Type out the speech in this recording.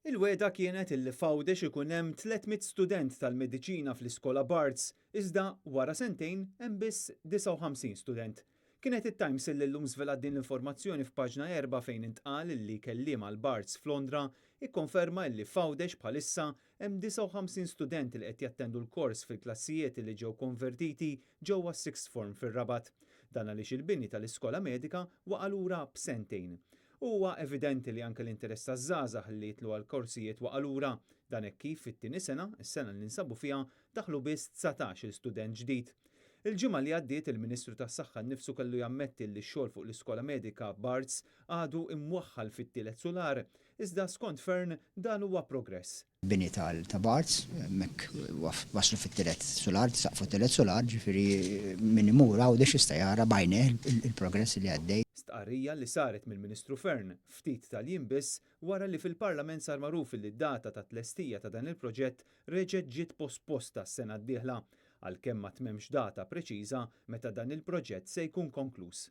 Il-weda kienet illi f'Għawdex ikun hemm 300 student tal-mediċina fl-iskola Barts, iżda wara sentejn hemm biss 59 student. Kienet it-Times illi llum żvelat din l-informazzjoni f'paġna 4 fejn intqal illi kelliem għal Barts f'Londra ikkonferma illi f'Għawdex bħalissa hemm 59 student li qed jattendu l-kors fil-klassijiet li ġew konvertiti ġewwa sixth form fir-Rabat. Dan għaliex il-bini tal-iskola medika waqa' lura b'sentejn. Huwa evidenti li anke l-interess taż-żgħażagħ li jitlu għal korsijiet waqa' lura dan hekk kif fit-tieni sena, is-sena li ninsabu fiha, daħlu biss 19 student ġdid. Il-ġimgħa li għaddiet il-Ministru tas-Saħħa nnifsu kellu jammetti li x-xogħol fuq l-iskola medika Barts għadu imwaħħal fit-tielet solar, iżda skont Fern dan huwa progress. Bini ta' Barts, mek waslu fit-tielet solar, saqfu tielet solar, ġifieri min imur Għawdex jista' jara bajneh il-progress li għaddej. Stqarrija li saret mill-Ministru Fern ftit tal-jiem biss wara li fil-Parlament sar magħruf li d-data ta' tlestija ta' dan il-proġett reġgħet ġiet posposta s-sena d-dieħla, għalkemm ma tmemmx data preċiża meta dan il-proġett se jkun konkluż.